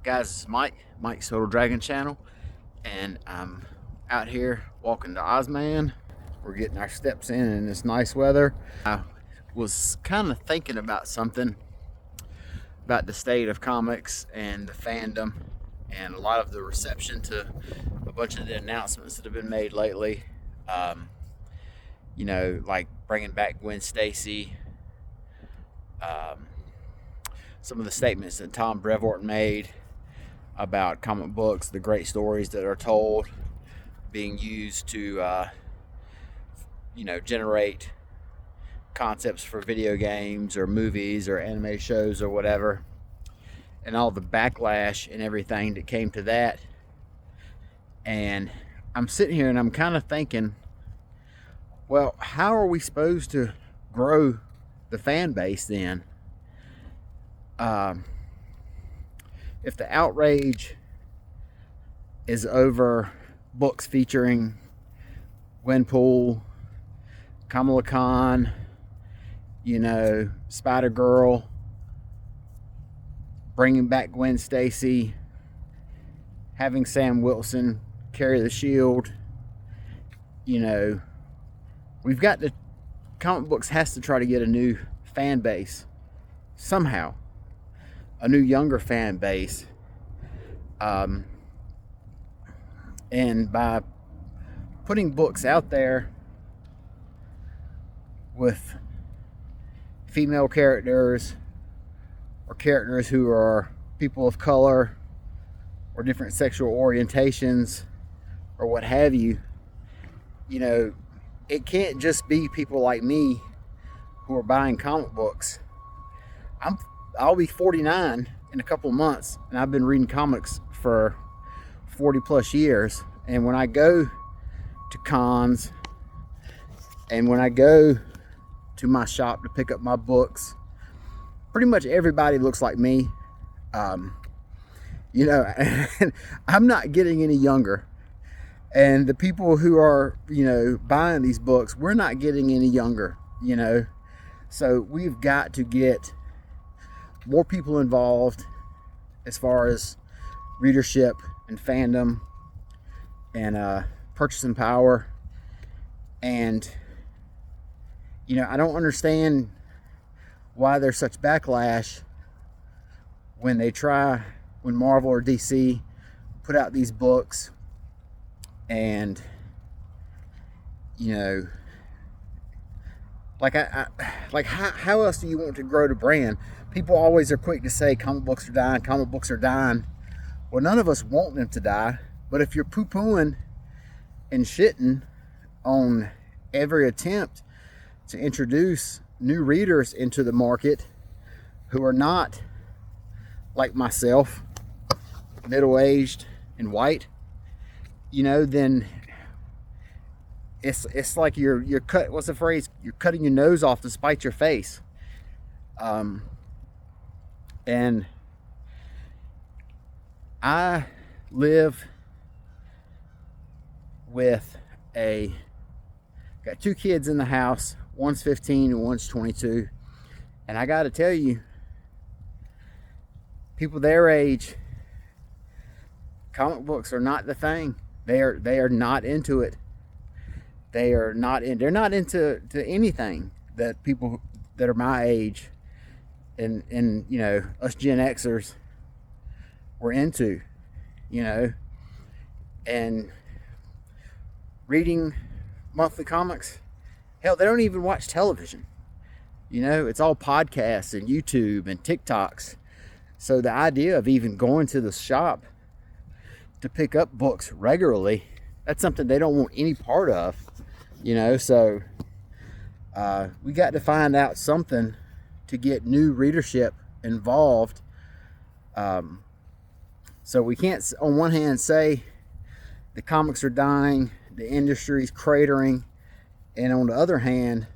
Guys, it's Mike's Total Dragon channel, and I'm out here walking to Ozman. We're getting our steps in this nice weather. I was kind of thinking about something about the state of comics and the fandom and a lot of the reception to a bunch of the announcements that have been made lately. Like bringing back Gwen Stacy, some of the statements that Tom Brevoort made about comic books, the great stories that are told, being used to, generate concepts for video games or movies or anime shows or whatever, and all the backlash and everything that came to that. And I'm sitting here and I'm kind of thinking, well, how are we supposed to grow the fan base then? If the outrage is over books featuring Gwenpool, Kamala Khan, Spider-Girl, bringing back Gwen Stacy, having Sam Wilson carry the shield, we've got to, comic books has to try to get a new fan base somehow, a new younger fan base, and by putting books out there with female characters or characters who are people of color or different sexual orientations or what have you, it can't just be people like me who are buying comic books. I'll be 49 in a couple of months, and I've been reading comics for 40 plus years. And when I go to cons and when I go to my shop to pick up my books, pretty much everybody looks like me. I'm not getting any younger. And the people who are, buying these books, we're not getting any younger, So we've got to get more people involved as far as readership and fandom and purchasing power. And I don't understand why there's such backlash when Marvel or DC put out these books, and how else do you want to grow the brand? People always are quick to say comic books are dying. Well, none of us want them to die, but if you're poo-pooing and shitting on every attempt to introduce new readers into the market who are not like myself, middle-aged and white, then it's like you're cut. What's the phrase? You're cutting your nose off to spite your face. And I live with got two kids in the house. One's 15 and one's 22. And I got to tell you, people their age, comic books are not the thing. They are not into it. They're not into anything that people that are my age and us Gen Xers were into, and reading monthly comics. Hell, they don't even watch television. It's all podcasts and YouTube and TikToks. So the idea of even going to the shop to pick up books regularly, that's something they don't want any part of. So we got to find out something to get new readership involved. So we can't, on one hand, say the comics are dying, the industry's cratering, and on the other hand,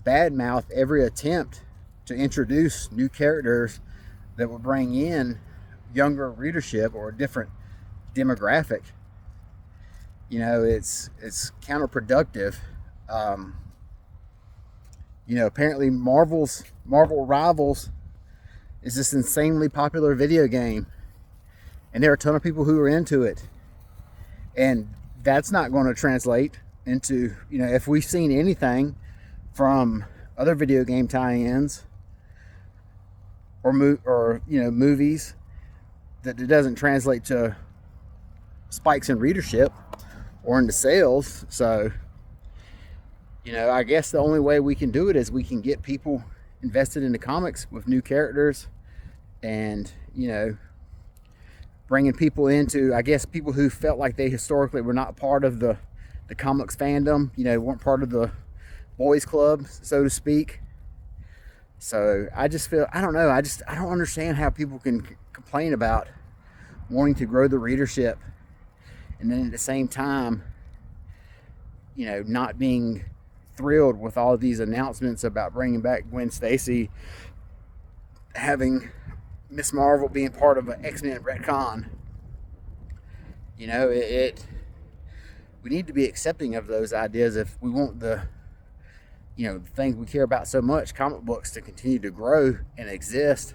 badmouth every attempt to introduce new characters that will bring in younger readership or a different demographic. It's counterproductive. Apparently Marvel Rivals is this insanely popular video game, and there are a ton of people who are into it, and that's not going to translate into, you know, if we've seen anything from other video game tie-ins or you know, movies, that it doesn't translate to spikes in readership or into sales. So, you know, I guess the only way we can do it is we can get people invested in the comics with new characters, and, you know, bringing people into, I guess, people who felt like they historically were not part of the comics fandom, you know, weren't part of the boys club, so to speak. So I just feel, I don't know, I don't understand how people can complain about wanting to grow the readership and then at the same time, you know, not being thrilled with all of these announcements about bringing back Gwen Stacy, having Miss Marvel being part of an X-Men retcon. You know, we need to be accepting of those ideas if we want the, you know, the things we care about so much, comic books, to continue to grow and exist.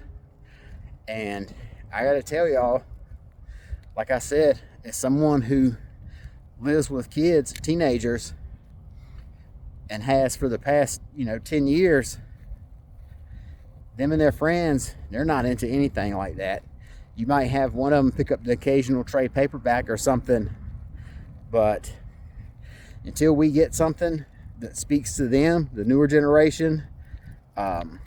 And I gotta tell y'all, like I said, as someone who lives with kids, teenagers, and has for the past, you know, 10 years, them and their friends, they're not into anything like that. You might have one of them pick up the occasional trade paperback or something, but until we get something that speaks to them, the newer generation, or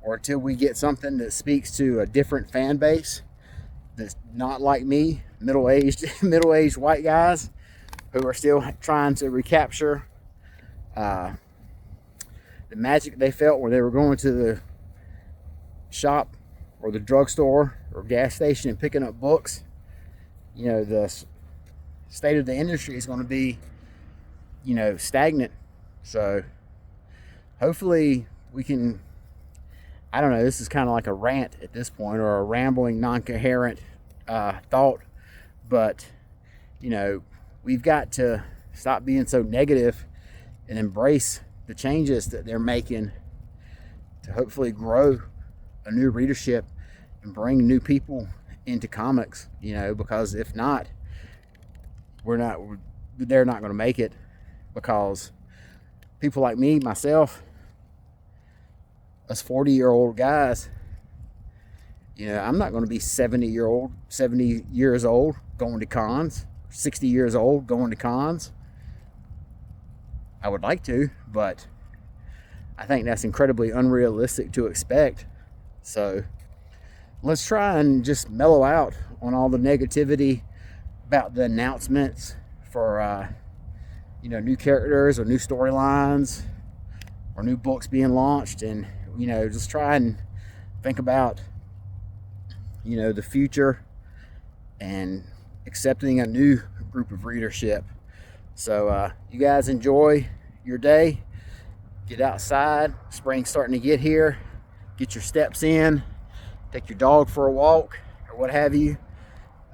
until we get something that speaks to a different fan base that's not like me, middle-aged white guys who are still trying to recapture the magic they felt when they were going to the shop or the drugstore or gas station and picking up books. You know, the state of the industry is going to be, you know, stagnant. So hopefully we can, I don't know, this is kind of like a rant at this point, or a rambling, non-coherent thought, but, you know, we've got to stop being so negative and embrace the changes that they're making to hopefully grow a new readership and bring new people into comics, you know, because if not, they're not going to make it, because people like me, myself, us 40-year-old guys, you know, I'm not going to be 70 years old going to cons, 60 years old going to cons. I would like to, but I think that's incredibly unrealistic to expect. So let's try and just mellow out on all the negativity about the announcements for, you know, new characters or new storylines or new books being launched, and, you know, just try and think about, you know, the future and accepting a new group of readership. So you guys enjoy your day. Get outside. Spring's starting to get here. Get your steps in. Take your dog for a walk or what have you.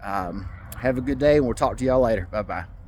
Have a good day, and we'll talk to y'all later. Bye-bye.